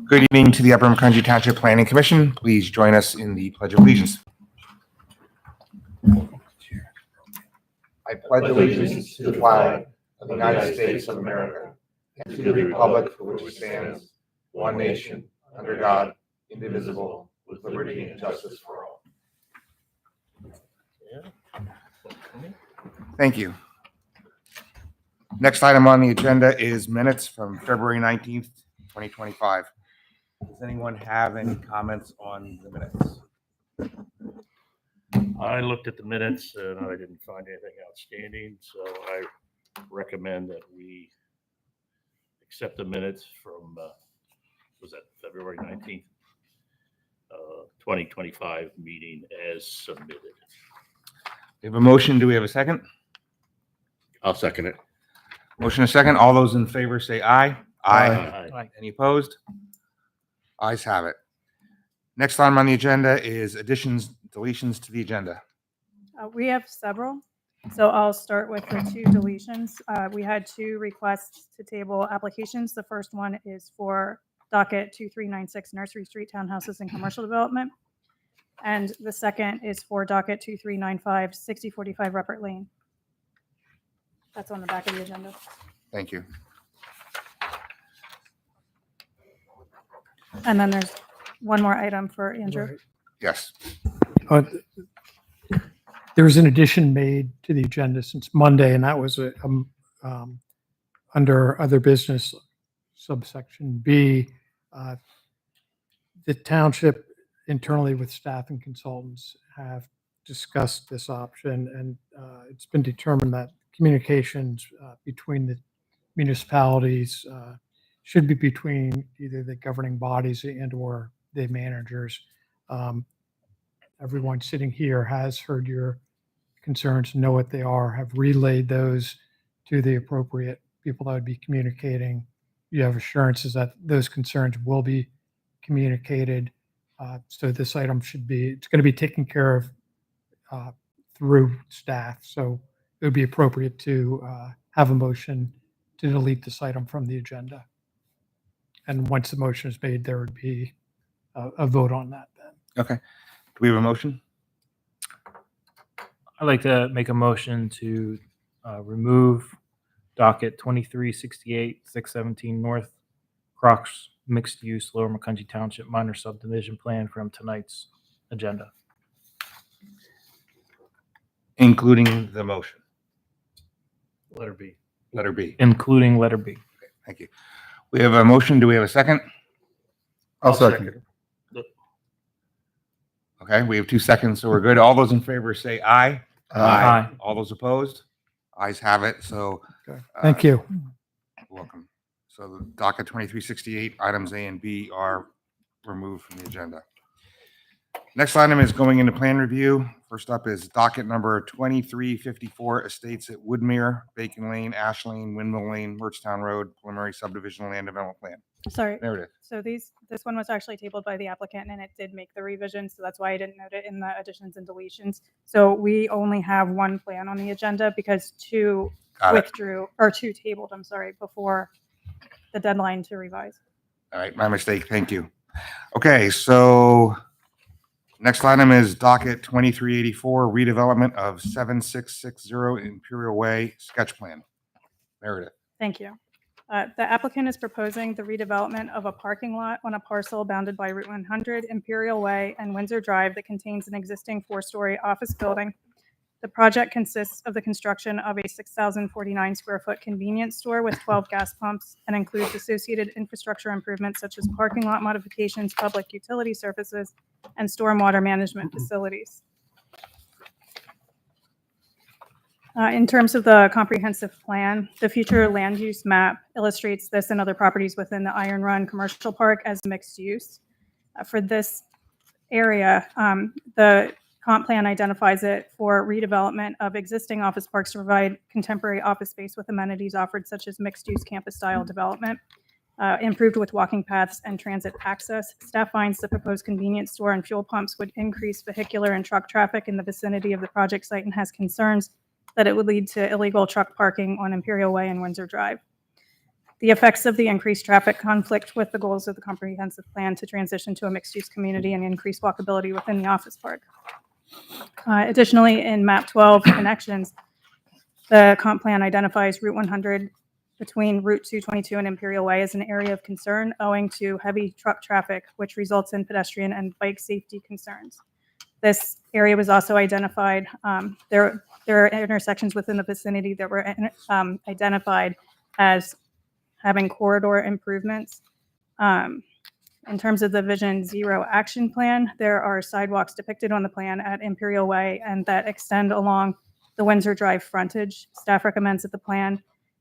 Good evening to the Upper McCungie Township Planning Commission. Please join us in the Pledge of Allegiance. I pledge allegiance to the flag of the United States of America and to the republic for which it stands, one nation, under God, indivisible, with liberty and justice for all. Thank you. Next item on the agenda is minutes from February 19th, 2025. Does anyone have any comments on the minutes? I looked at the minutes and I didn't find anything outstanding, so I recommend that we accept the minutes from, was that February 19th, 2025 meeting as submitted. We have a motion. Do we have a second? I'll second it. Motion a second. All those in favor say aye. Aye. Any opposed? Ayes have it. Next item on the agenda is additions, deletions to the agenda. We have several, so I'll start with the two deletions. We had two requests to table applications. The first one is for docket 2396 Nursery Street Townhouses and Commercial Development. And the second is for docket 2395 6045 Rupert Lane. That's on the back of the agenda. Thank you. And then there's one more item for Andrew. Right. Yes. There was an addition made to the agenda since Monday, and that was under other business, subsection B. The township internally with staff and consultants have discussed this option, and it's been determined that communications between the municipalities should be between either the governing bodies and or the managers. Everyone sitting here has heard your concerns, know what they are, have relayed those to the appropriate people that would be communicating. You have assurances that those concerns will be communicated. So this item it's going to be taken care of through staff. So it would be appropriate to have a motion to delete this item from the agenda. And once the motion is made, there would be a vote on that then. Okay. Do we have a motion? I'd like to make a motion to remove docket 2368 617 North Crocs Mixed Use Lower McCungie Township Minor Subdivision Plan from tonight's agenda. Including the motion. Letter B. Letter B. Including letter B. Okay, thank you. We have a motion. Do we have a second? I'll second it. Okay, we have 2 seconds, so we're good. All those in favor say aye. Aye. All those opposed? Ayes have it. So Okay. Thank you. welcome. So the docket 2368 items A and B are removed from the agenda. Next item is going into plan review. First up is docket number 2354 Estates at Woodmere, Bacon Lane, Ash Lane, Windmill Lane, Merchtown Road, preliminary subdivision land development plan. Sorry. There it is. So this one was actually tabled by the applicant and it did make the revision. So that's why I didn't note it in the additions and deletions. So we only have one plan on the agenda because two Got it. withdrew or two tabled, I'm sorry, before the deadline to revise. All right, my mistake. Thank you. Okay, so next item is docket 2384 redevelopment of 7660 Imperial Way sketch plan. Meredith. Thank you. The applicant is proposing the redevelopment of a parking lot on a parcel bounded by Route 100, Imperial Way, and Windsor Drive that contains an existing 4-story office building. The project consists of the construction of a 6,049 square foot convenience store with 12 gas pumps and includes associated infrastructure improvements such as parking lot modifications, public utility services, and stormwater management facilities. In terms of the comprehensive plan, the future land use map illustrates this and other properties within the Iron Run Commercial Park as mixed use. For this area, the comp plan identifies it for redevelopment of existing office parks to provide contemporary office space with amenities offered such as mixed-use campus-style development, improved with walking paths and transit access. Staff finds the proposed convenience store and fuel pumps would increase vehicular and truck traffic in the vicinity of the project site and has concerns that it would lead to illegal truck parking on Imperial Way and Windsor Drive. The effects of the increased traffic conflict with the goals of the comprehensive plan to transition to a mixed-use community and increase walkability within the office park. Additionally, in map 12 connections, the comp plan identifies Route 100 between Route 222 and Imperial Way as an area of concern owing to heavy truck traffic, which results in pedestrian and bike safety concerns. This area was also identified. There are intersections within the vicinity that were identified as having corridor improvements. In terms of the Vision Zero action plan, there are sidewalks depicted on the plan at Imperial Way and that extend along the Windsor Drive frontage. Staff recommends that the plan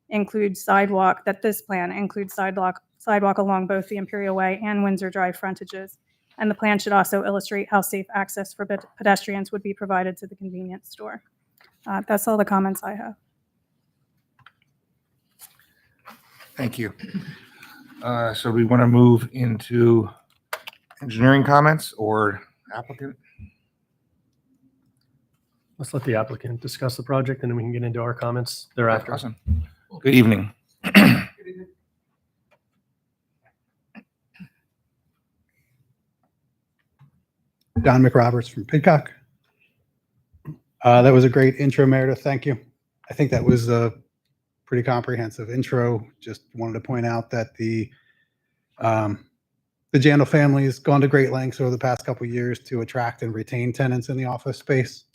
includes sidewalk along both the Imperial Way and Windsor Drive frontages. And the plan should also illustrate how safe access for pedestrians would be provided to the convenience store. That's all the comments I have. Thank you. So we want to move into engineering comments or applicant? Let's let the applicant discuss the project and then we can get into our comments thereafter. Awesome. Good evening. Don McRoberts from Pidcock. That was a great intro, Meredith. Thank you. I think that was a pretty comprehensive intro. Just wanted to point out that the Jandal family has gone to great lengths over the past couple of years to attract and retain tenants in the office space.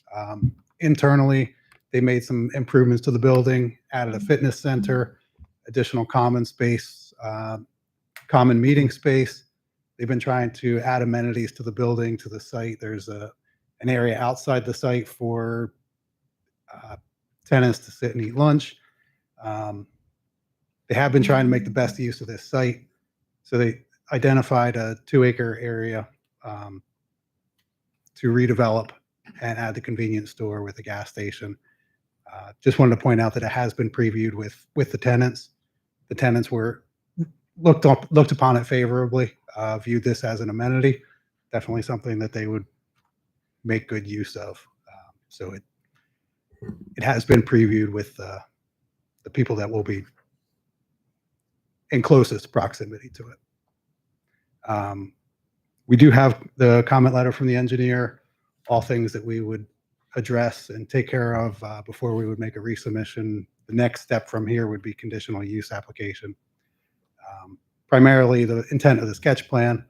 Internally, they made some improvements to the building, added a fitness center, additional common space, common meeting space. They've been trying to add amenities to the building, to the site. There's an area outside the site for tenants to sit and eat lunch. They have been trying to make the best use of this site. So they identified a 2-acre area to redevelop and add the convenience store with a gas station. Just wanted to point out that it has been previewed with the tenants. The tenants were looked upon it favorably, viewed this as an amenity, definitely something that they would make good use of. So it has been previewed with the people that will be in closest proximity to it. We do have the comment letter from the engineer, all things that we would address and take care of before we would make a resubmission. The next step from here would be conditional use application. Primarily, the intent of the sketch plan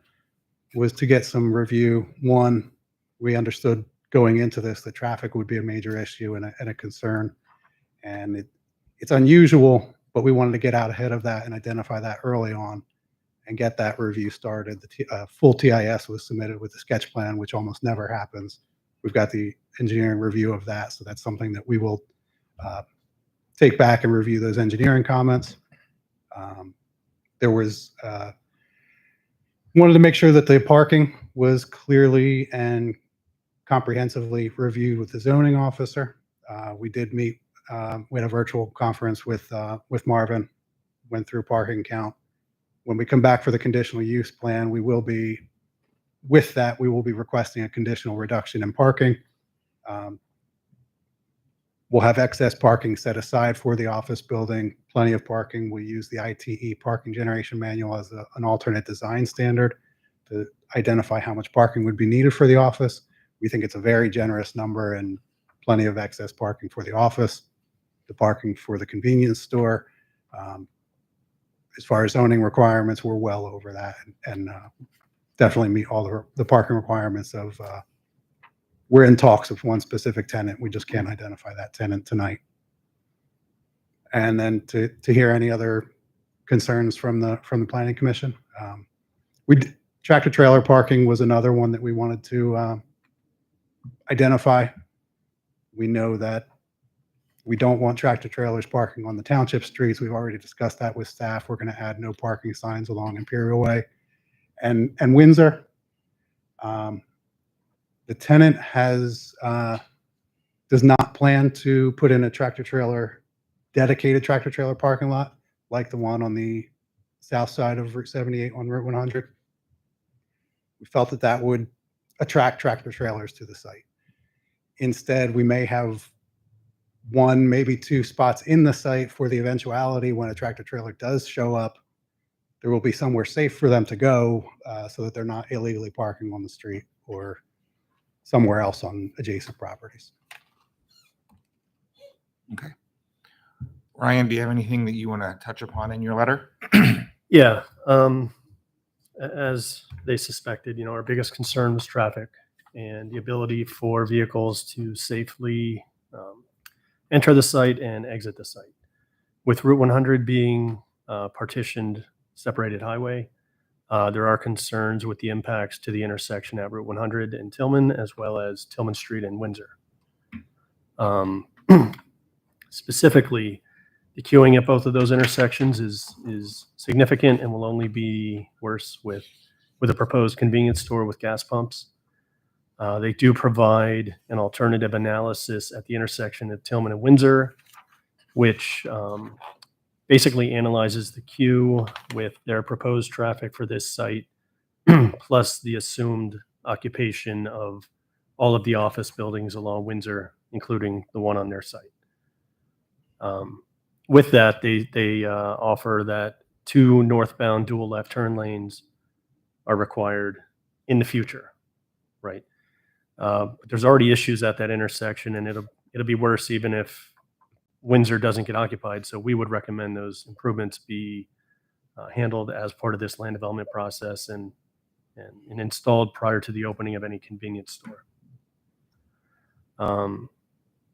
was to get some review. One, we understood going into this that traffic would be a major issue and a concern. And it's unusual, but we wanted to get out ahead of that and identify that early on and get that review started. The full TIS was submitted with the sketch plan, which almost never happens. We've got the engineering review of that, so that's something that we will take back and review those engineering comments. There was wanted to make sure that the parking was clearly and comprehensively reviewed with the zoning officer. We did meet. We had a virtual conference with Marvin, went through parking count. When we come back for the conditional use plan, we will be requesting a conditional reduction in parking. We'll have excess parking set aside for the office building, plenty of parking. We use the ITE parking generation manual as an alternate design standard to identify how much parking would be needed for the office. We think it's a very generous number and plenty of excess parking for the office, the parking for the convenience store. As far as zoning requirements, we're well over that and definitely meet all the parking requirements of we're in talks with one specific tenant. We just can't identify that tenant tonight. And then to hear any other concerns from the Planning Commission. Tractor trailer parking was another one that we wanted to identify. We know that we don't want tractor trailers parking on the township streets. We've already discussed that with staff. We're going to add no parking signs along Imperial Way and Windsor. The tenant does not plan to put in a dedicated tractor trailer parking lot like the one on the south side of Route 78 on Route 100. We felt that would attract tractor trailers to the site. Instead, we may have one, maybe two spots in the site for the eventuality when a tractor trailer does show up. There will be somewhere safe for them to go so that they're not illegally parking on the street or somewhere else on adjacent properties. Okay. Ryan, do you have anything that you want to touch upon in your letter? Yeah. As they suspected, our biggest concern was traffic and the ability for vehicles to safely enter the site and exit the site. With Route 100 being partitioned, separated highway, there are concerns with the impacts to the intersection at Route 100 and Tillman, as well as Tillman Street and Windsor. Specifically, the queuing at both of those intersections is significant and will only be worse with a proposed convenience store with gas pumps. They do provide an alternative analysis at the intersection of Tillman and Windsor, which basically analyzes the queue with their proposed traffic for this site, plus the assumed occupation of all of the office buildings along Windsor, including the one on their site. With that, they offer that 2 northbound dual left turn lanes are required in the future, right? But there's already issues at that intersection, and it'll be worse even if Windsor doesn't get occupied. So we would recommend those improvements be handled as part of this land development process and installed prior to the opening of any convenience store.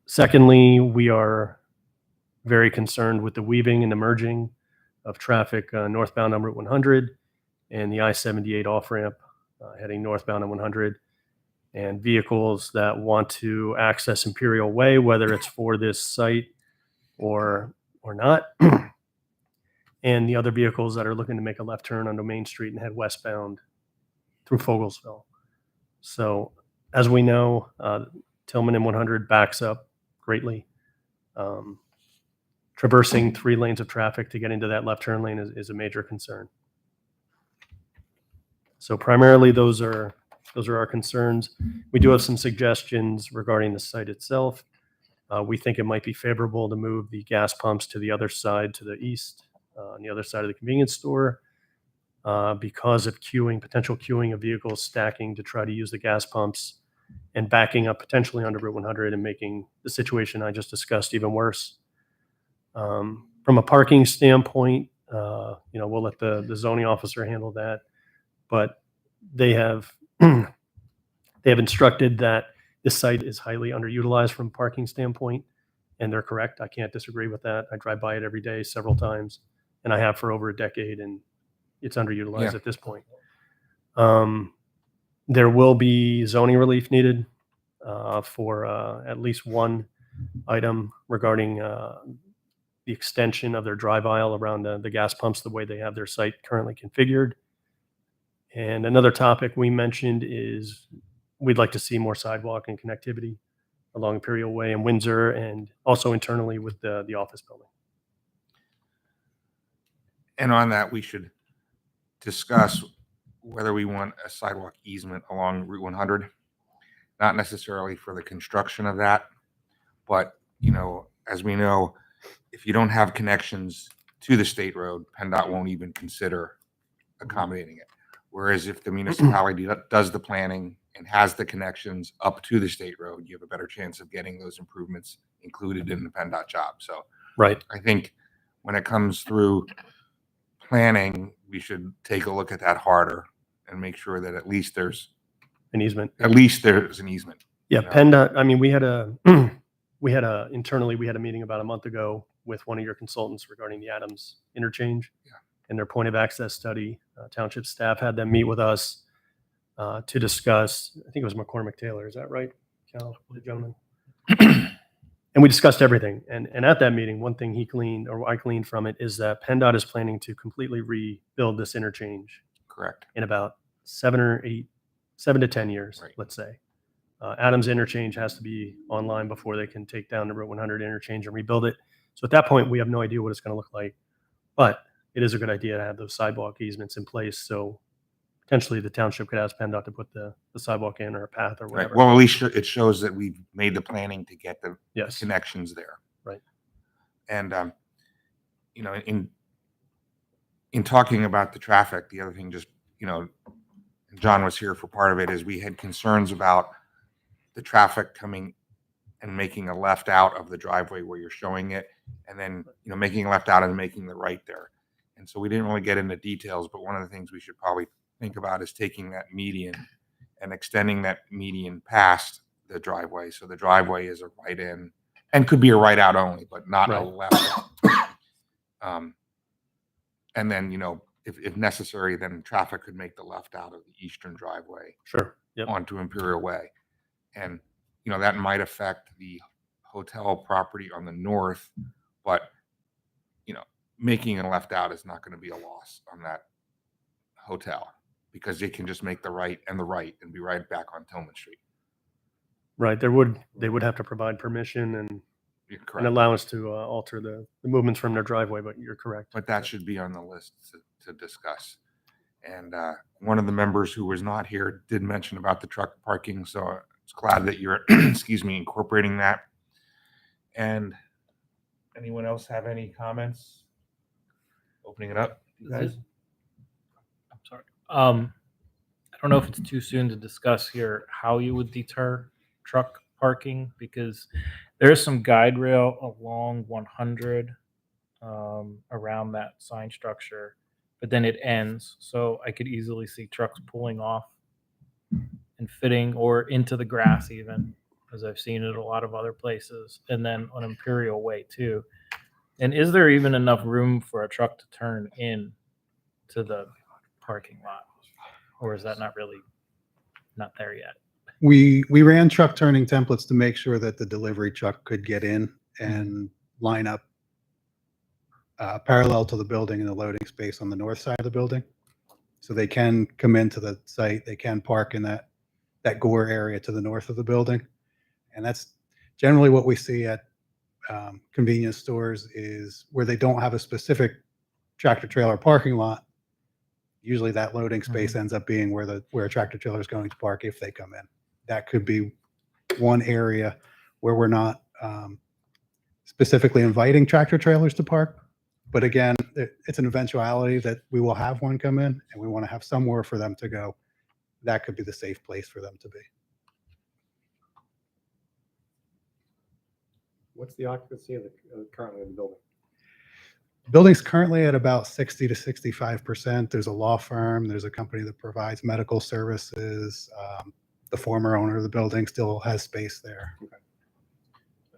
Secondly, we are very concerned with the weaving and the merging of traffic northbound on Route 100 and the I-78 off-ramp heading northbound on 100, and vehicles that want to access Imperial Way, whether it's for this site or not, and the other vehicles that are looking to make a left turn onto Main Street and head westbound through Fogelsville. So as we know, Tillman and 100 backs up greatly. Traversing 3 lanes of traffic to get into that left turn lane is a major concern. So primarily those are our concerns. We do have some suggestions regarding the site itself. We think it might be favorable to move the gas pumps to the other side, to the east, on the other side of the convenience store, because of potential queuing of vehicles stacking to try to use the gas pumps and backing up potentially onto Route 100 and making the situation I just discussed even worse. From a parking standpoint, we'll let the zoning officer handle that, but they have instructed that this site is highly underutilized from a parking standpoint, and they're correct. I can't disagree with that. I drive by it every day several times, and I have for over a decade, and it's underutilized at this point. There will be zoning relief needed for at least one item regarding the extension of their drive aisle around the gas pumps the way they have their site currently configured. And another topic we mentioned is we'd like to see more sidewalk and connectivity along Imperial Way and Windsor, and also internally with the office building. And on that, we should discuss whether we want a sidewalk easement along Route 100, not necessarily for the construction of that, but, as we know, if you don't have connections to the state road, PennDOT won't even consider accommodating it. Whereas if the municipality does the planning and has the connections up to the state road, you have a better chance of getting those improvements included in the PennDOT job. So Right. I think when it comes through planning, we should take a look at that harder and make sure that at least there's An easement. an easement. Yeah, Yeah. PennDOT, I mean, we had a meeting about a month ago with one of your consultants regarding the Adams interchange and their point of access study. Township staff had them meet with us to discuss, I think it was McCormick Taylor, is that right, Cal, the gentleman? And we discussed everything. And at that meeting, one thing I gleaned from it is that PennDOT is planning to completely rebuild this interchange Correct. in about 7 to 10 years, Right. let's say. Adams interchange has to be online before they can take down the Route 100 interchange and rebuild it. So at that point, we have no idea what it's going to look like. But it is a good idea to have those sidewalk easements in place so potentially the township could ask PennDOT to put the sidewalk in or a path or Right. whatever. Well, at least it shows that we've made the planning to get the Yes. connections there. Right. And, you know, in talking about the traffic, the other thing just, you know, John was here for part of it, is we had concerns about the traffic coming and making a left out of the driveway where you're showing it, and then, you know, making a left out and making the right there. And so we didn't really get into details, but one of the things we should probably think about is taking that median and extending that median past the driveway. So the driveway is a right in and could be a right out only, but not a Right. left out. And then, you know, if necessary, then traffic could make the left out of the eastern driveway Sure. Yep. onto Imperial Way. And, you know, that might affect the hotel property on the north, but, you know, making a left out is not going to be a loss on that hotel, because they can just make the right and be right back on Tillman Street. Right. They would have to provide permission and You're an correct. allowance to alter the movements from their driveway, but you're correct. But that should be on the list to discuss. And one of the members who was not here did mention about the truck parking, so it's glad that you're, excuse me, incorporating that. And anyone else have any comments? Opening it up, you guys? I'm sorry. I don't know if it's too soon to discuss here how you would deter truck parking, because there's some guide rail along 100 around that sign structure, but then it ends. So I could easily see trucks pulling off and fitting or into the grass even, as I've seen it a lot of other places, and then on Imperial Way too. And is there even enough room for a truck to turn in to the parking lot? Or is that not there yet? We ran truck turning templates to make sure that the delivery truck could get in and line up parallel to the building in the loading space on the north side of the building. So they can come into the site, they can park in that gore area to the north of the building. And that's generally what we see at convenience stores, is where they don't have a specific tractor trailer parking lot. Usually that loading space ends up being where a tractor trailer is going to park if they come in. That could be one area where we're not specifically inviting tractor trailers to park. But again, it's an eventuality that we will have one come in, and we want to have somewhere for them to go. That could be the safe place for them to be. What's the occupancy of currently in the building? The building's currently at about 60 to 65%. There's a law firm, there's a company that provides medical services. The former owner of the building still has space there.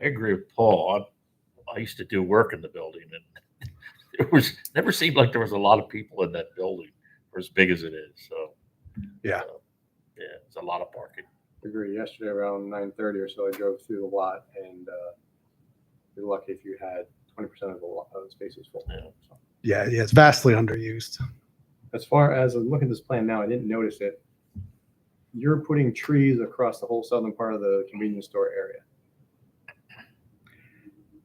I agree with Paul. I used to do work in the building, and it never seemed like there was a lot of people in that building for as big as it is. So Yeah. Yeah, it's a lot of parking. Agree. Yesterday around 9:30 or so, I drove through the lot, and you're lucky if you had 20% of the lot of the spaces full. Yeah. So, Yeah, it's vastly underused. as far as I'm looking at this plan now, I didn't notice it. You're putting trees across the whole southern part of the convenience store area.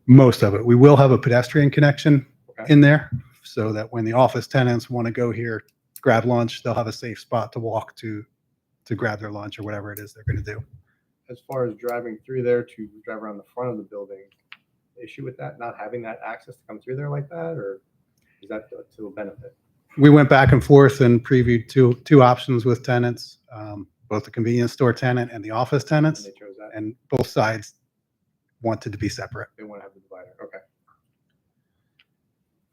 Most of it. We will have a pedestrian connection Okay. in there, so that when the office tenants want to go here, grab lunch, they'll have a safe spot to walk to grab their lunch or whatever it is they're going to do. As far as driving through there to drive around the front of the building, issue with that, not having that access to come through there like that, or is that to a benefit? We went back and forth and previewed two options with tenants, both the convenience store tenant and the office And tenants, they chose that. and both sides wanted to be separate. They want to have the divider. Okay.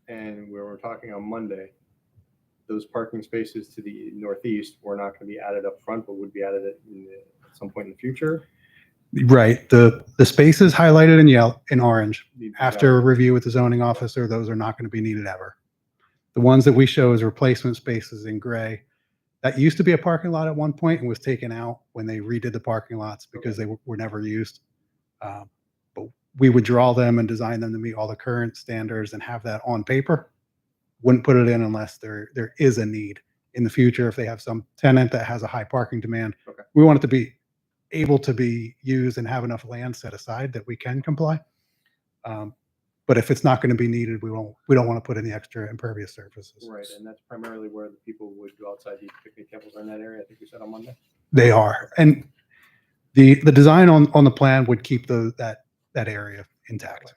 And we were talking on Monday, those parking spaces to the northeast were not going to be added up front, but would be added at some point in the future. Right. The spaces highlighted in yellow, in orange, Need to be after a added. review with the zoning officer, those are not going to be needed ever. The ones that we show as replacement spaces in gray, that used to be a parking lot at one point and was taken out when they redid the parking lots because they were never used. But we would draw them and design them to meet all the current standards and have that on paper. Wouldn't put it in unless there is a need in the future. If they have some tenant that has a high parking demand, Okay. we want it to be able to be used and have enough land set aside that we can comply. But But if it's not going to be needed, we don't want to put any extra impervious surfaces. Right, and that's primarily where the people would go outside the picnic tables are in that area, I think you said on Monday? They are. And the design on the plan would keep that area intact.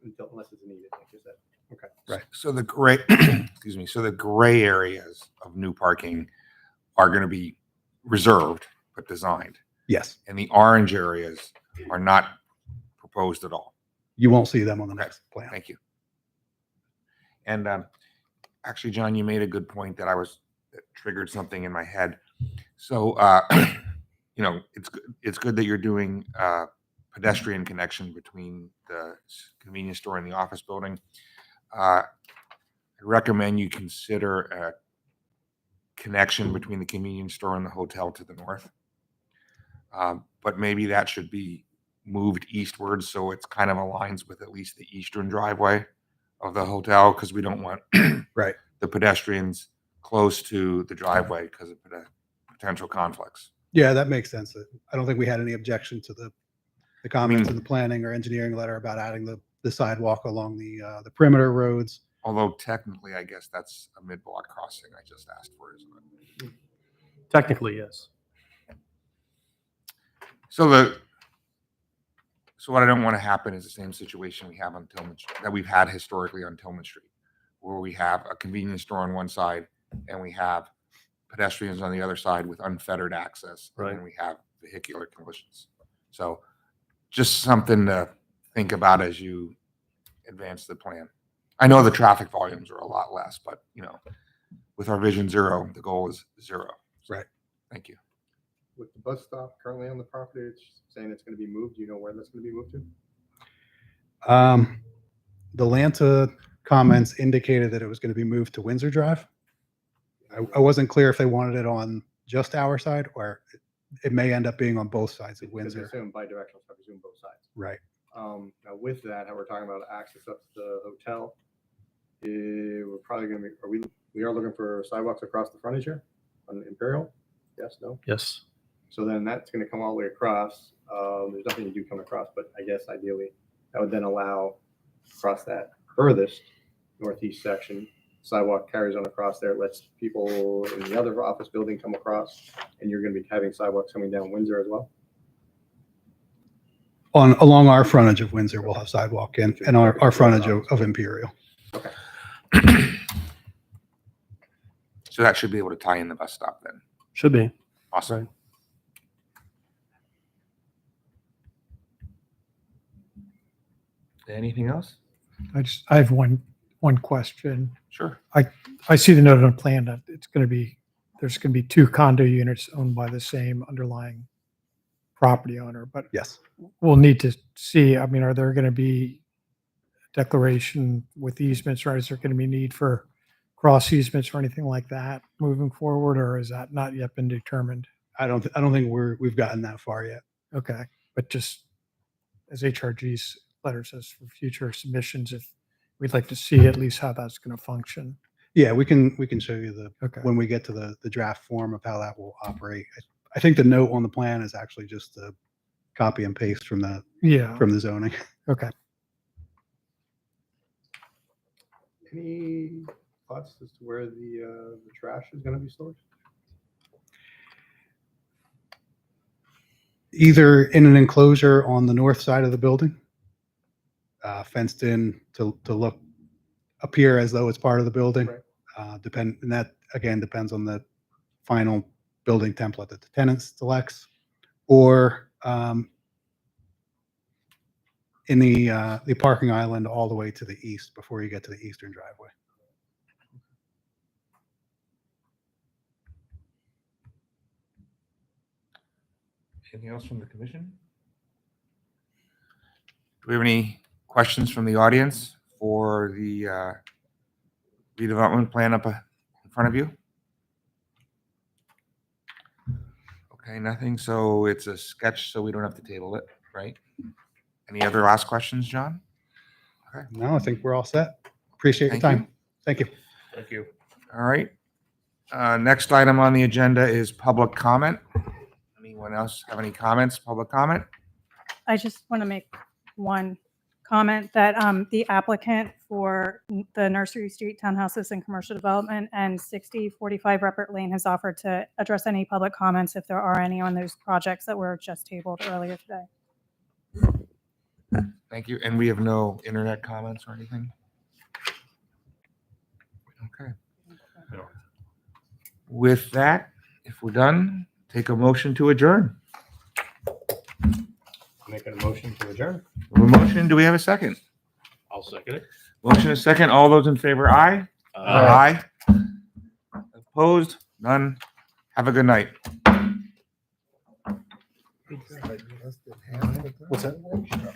Unless it's needed, like you said. Okay. Right. So the gray, excuse me, so the gray areas of new parking are going to be reserved but designed, Yes. and the orange areas are not proposed at all. You won't see them on the Okay. next plan. Thank you. And actually, John, you made a good point that triggered something in my head. So, it's good that you're doing pedestrian connection between the convenience store and the office building. I recommend you consider a connection between the convenience store and the hotel to the north. But maybe that should be moved eastward so it's kind of aligns with at least the eastern driveway of the hotel, because we don't want Right. the pedestrians close to the driveway because of potential conflicts. Yeah, that makes sense. I don't think we had any objection to the comments in the planning or engineering letter about adding the sidewalk along the perimeter roads. Although technically, I guess that's a mid-block crossing I just asked for, isn't it? Technically, yes. So what I don't want to happen is the same situation we have on Tillman that we've had historically on Tillman Street, where we have a convenience store on one side and we have pedestrians on the other side with unfettered access, Right. and we have vehicular collisions. So just something to think about as you advance the plan. I know the traffic volumes are a lot less, but with our Vision Zero, the goal is 0. Right. Thank you. With the bus stop currently on the property, it's saying it's going to be moved. Do you know where that's going to be moved to? The Lanta comments indicated that it was going to be moved to Windsor Drive. I wasn't clear if they wanted it on just our side, or it may end up being on both sides of Because Windsor. it's assumed bi-directional, so I presume both sides. Right. Now with that, how we're talking about access up to the hotel, we're probably going to be, we are looking for sidewalks across the frontage here on Imperial? Yes, no? Yes. So then that's going to come all the way across. There's nothing to do coming across, but I guess ideally that would then allow across that furthest northeast section, sidewalk carries on across there, lets people in the other office building come across, and you're going to be having sidewalks coming down Windsor as well. Along our frontage of Windsor, we'll have sidewalk and our frontage of Imperial. So that should be able to tie in the bus stop then. Should be. Awesome. Right. Anything else? I have one question. Sure. I see the note on the plan that there's going to be 2 condo units owned by the same underlying property owner, but Yes. we'll need to see, are there going to be declaration with easements, or is there going to be need for cross easements or anything like that moving forward, or is that not yet been determined? I don't think we've gotten that far yet. Okay, but just as HRG's letter says for future submissions, if we'd like to see at least how that's going to function. Yeah, we can show you Okay. when we get to the draft form of how that will operate. I think the note on the plan is actually just a copy and paste from the zoning. Okay. Any thoughts as to where the trash is going to be stored? Either in an enclosure on the north side of the building, fenced in to appear as though it's part of the building. Right. And that again depends on the final building template that the tenant selects, or in the parking island all the way to the east before you get to the eastern driveway. Anything else from the commission? Do we have any questions from the audience for the redevelopment plan up in front of you? Okay, nothing. So it's a sketch, so we don't have to table it, right? Any other last questions, John? Okay. No, I think we're all set. Appreciate your Thank time. Thank you. Thank you. All right. Next item on the agenda is public comment. Anyone else have any comments? Public comment? I just want to make one comment that the applicant for the Nursery Street Townhouses and Commercial Development and 6045 Rupert Lane has offered to address any public comments if there are any on those projects that were just tabled earlier today. Thank you. And we have no internet comments or anything? Okay. No. With that, if we're done, take a motion to adjourn. Making a motion to adjourn. A motion, do we have a second? I'll second it. Motion is second. All those in favor, aye? Aye. Opposed? None. Have a good night. What's that?